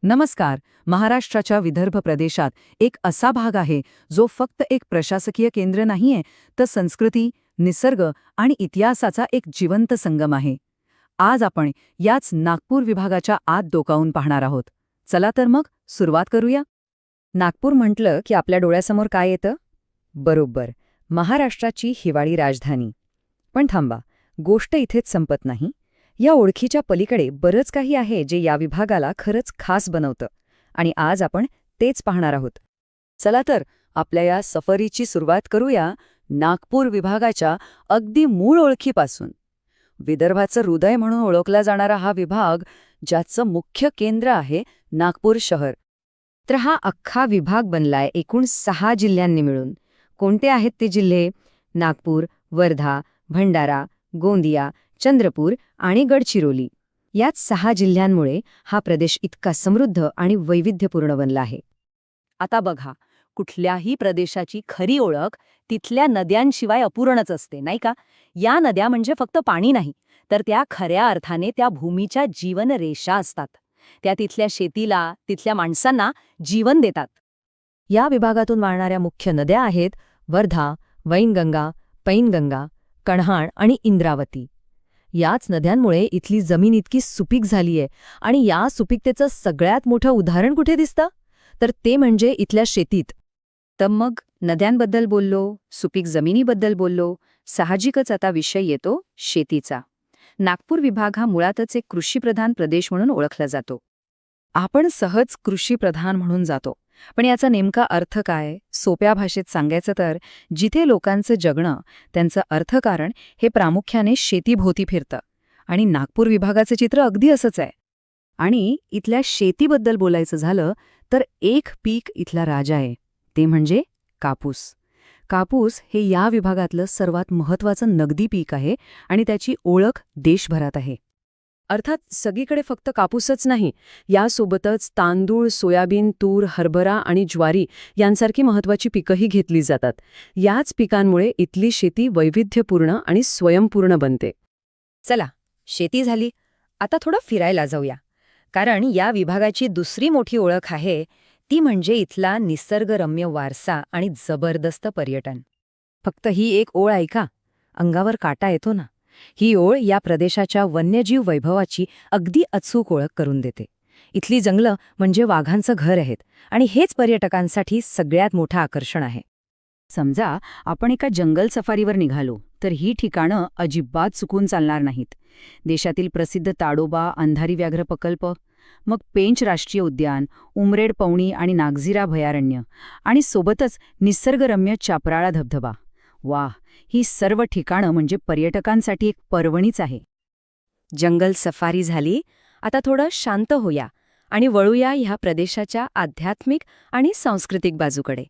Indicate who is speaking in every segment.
Speaker 1: नमस्कार. महाराष्ट्राच्या विदर्भ प्रदेशात एक असा भाग आहे जो फक्त एक प्रशासकीय केंद्र नाहीये, तर संस्कृती, निसर्ग आणि इतिहासाचा एक जिवंत संगम आहे. आज आपण याच नागपूर विभागाच्या आत डोकावून पाहणार आहोत. चला तर मग सुरुवात करूया. नागपूर म्हटलं की आपल्या डोळ्यासमोर काय येतं? बरोबर, महाराष्ट्राची हिवाळी राजधानी. पण थांबा, गोष्ट इथेच संपत नाही. या ओळखीच्या पलीकडे बरंच काही आहे जे या विभागाला खरंच खास बनवतं, आणि आज आपण तेच पाहणार आहोत. चला तर आपल्या या सफरीची सुरुवात करूया नागपूर विभागाच्या अगदी मूळ ओळखीपासून. विदर्भाचं हृदय म्हणून ओळखला जाणारा हा विभाग, ज्याचं मुख्य केंद्र आहे नागपूर शहर. तर हा अख्खा विभाग बनलाय एकूण 6 जिल्ह्यांनी मिळून. कोणते आहेत ते जिल्हे? नागपूर, वर्धा, भंडारा, गोंदिया, चंद्रपूर आणि गडचिरोली. याच 6 जिल्ह्यांमुळे हा प्रदेश इतका समृद्ध आणि वैविध्यपूर्ण बनला आहे. आता बघा, कुठल्याही प्रदेशाची खरी ओळख तिथल्या नद्यांशिवाय अपूर्णच असते, नाही का? या नद्या म्हणजे फक्त पाणी नाही, तर त्या खऱ्या अर्थाने त्या भूमीच्या जीवनरेषा असतात. त्या तिथल्या शेतीला, तिथल्या माणसांना जीवन देतात. या विभागातून वाहणाऱ्या मुख्य नद्या आहेत वर्धा, वैनगंगा, पैनगंगा, कण्हाण आणि इंद्रावती. याच नद्यांमुळे इथली जमीन इतकी सुपीक झालीये, आणि या सुपीकतेचं सगळ्यात मोठं उदाहरण कुठे दिसतं? तर ते म्हणजे इथल्या शेतीत. तर मग नद्यांबद्दल बोललो, सुपीक जमिनीबद्दल बोललो, साहजिकच आता विषय येतो शेतीचा. नागपूर विभाग हा मुळातच एक कृषीप्रधान प्रदेश म्हणून ओळखला जातो. आपण सहज कृषीप्रधान म्हणून जातो, पण याचा नेमका अर्थ काय? सोप्या भाषेत सांगायचं तर, जिथे लोकांचं जगणं, त्यांचं अर्थकारण हे प्रामुख्याने शेतीभोवती फिरतं. आणि नागपूर विभागाचं चित्र अगदी असंच आहे. आणि इथल्या शेतीबद्दल बोलायचं झालं तर एक पीक इथला राजा आहे, ते म्हणजे कापूस. कापूस हे या विभागातलं सर्वात महत्त्वाचं नगदी पीक आहे, आणि त्याची ओळख देशभरात आहे. अर्थात सगळीकडे फक्त कापूसच नाही, यासोबतच तांदूळ, सोयाबीन, तूर, हरभरा आणि ज्वारी यांसारखी महत्त्वाची पिकंही घेतली जातात. याच पिकांमुळे इथली शेती वैविध्यपूर्ण आणि स्वयंपूर्ण बनते. चला, शेती झाली, आता थोडं फिरायला जाऊया. कारण या विभागाची दुसरी मोठी ओळख आहे, ती म्हणजे इथला निसर्गरम्य वारसा आणि जबरदस्त पर्यटन. फक्त ही एक ओळ ऐका, अंगावर काटा येतो ना. ही ओळ या प्रदेशाच्या वन्यजीव वैभवाची अगदी अचूक ओळख करून देते. इथली जंगलं म्हणजे वाघांचं घर आहेत, आणि हेच पर्यटकांसाठी सगळ्यात मोठं आकर्षण आहे. समजा आपण एका जंगल सफारीवर निघालो, तर ही ठिकाणं अजिबात चुकून चालणार नाहीत. देशातील प्रसिद्ध ताडोबा, अंधारी व्याघ्र प्रकल्प, मग पेंच राष्ट्रीय उद्यान, उमरेड पवनी आणि नागझिरा अभयारण्य, आणि सोबतच निसर्गरम्य चापराळा धबधबा. वाह, ही सर्व ठिकाणं म्हणजे पर्यटकांसाठी एक पर्वणीच आहे. जंगल सफारी झाली, आता थोडं शांत होऊया आणि वळूया ह्या प्रदेशाच्या आध्यात्मिक आणि सांस्कृतिक बाजूकडे.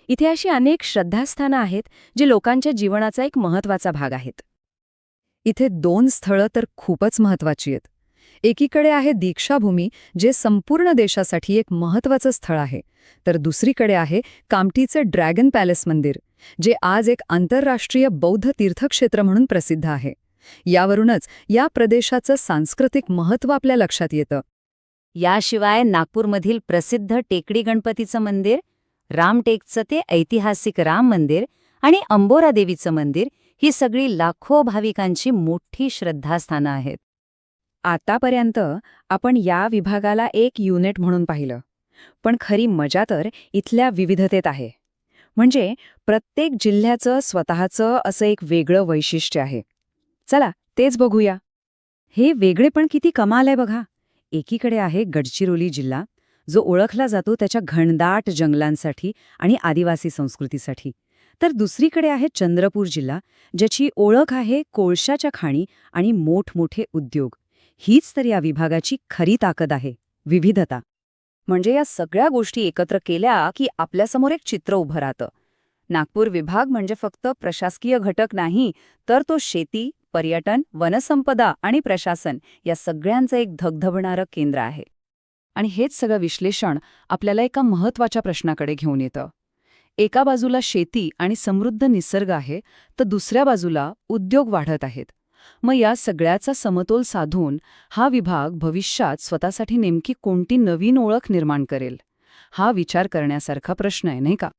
Speaker 1: इथे अशी अनेक श्रद्धास्थानं आहेत जे लोकांच्या जीवनाचा एक महत्त्वाचा भाग आहेत. इथे 2 स्थळं तर खूपच महत्त्वाची आहेत. एकीकडे आहे दीक्षाभूमी, जे संपूर्ण देशासाठी एक महत्त्वाचं स्थळ आहे, तर दुसरीकडे आहे कामठीचं ड्रॅगन पॅलेस मंदिर, जे आज एक आंतरराष्ट्रीय बौद्ध तीर्थक्षेत्र म्हणून प्रसिद्ध आहे. यावरूनच या प्रदेशाचं सांस्कृतिक महत्त्व आपल्या लक्षात येतं. याशिवाय नागपूरमधील प्रसिद्ध टेकडी गणपतीचं मंदिर, रामटेकचं ते ऐतिहासिक राम मंदिर आणि अंबोरा देवीचं मंदिर ही सगळी लाखो भाविकांची मोठी श्रद्धास्थानं आहेत. आतापर्यंत आपण या विभागाला एक युनिट म्हणून पाहिलं, पण खरी मजा तर इथल्या विविधतेत आहे. म्हणजे प्रत्येक जिल्ह्याचं स्वतःचं असं एक वेगळं वैशिष्ट्य आहे. चला तेच बघूया. हे वेगळेपण किती कमाल आहे बघा. एकीकडे आहे गडचिरोली जिल्हा, जो ओळखला जातो त्याच्या घनदाट जंगलांसाठी आणि आदिवासी संस्कृतीसाठी. तर दुसरीकडे आहे चंद्रपूर जिल्हा, ज्याची ओळख आहे कोळशाच्या खाणी आणि मोठमोठे उद्योग. हीच तर या विभागाची खरी ताकद आहे, विविधता. म्हणजे या सगळ्या गोष्टी एकत्र केल्या की आपल्यासमोर एक चित्र उभं राहतं. नागपूर विभाग म्हणजे फक्त प्रशासकीय घटक नाही, तर तो शेती, पर्यटन, वनसंपदा आणि प्रशासन या सगळ्यांचं एक धगधगणारं केंद्र आहे. आणि हेच सगळं विश्लेषण आपल्याला एका महत्त्वाच्या प्रश्नाकडे घेऊन येतं. एका बाजूला शेती आणि समृद्ध निसर्ग आहे, तर दुसऱ्या बाजूला उद्योग वाढत आहेत. मग या सगळ्याचा समतोल साधून हा विभाग भविष्यात स्वतःसाठी नेमकी कोणती नवीन ओळख निर्माण करेल? हा विचार करण्यासारखा प्रश्न आहे, नाही का?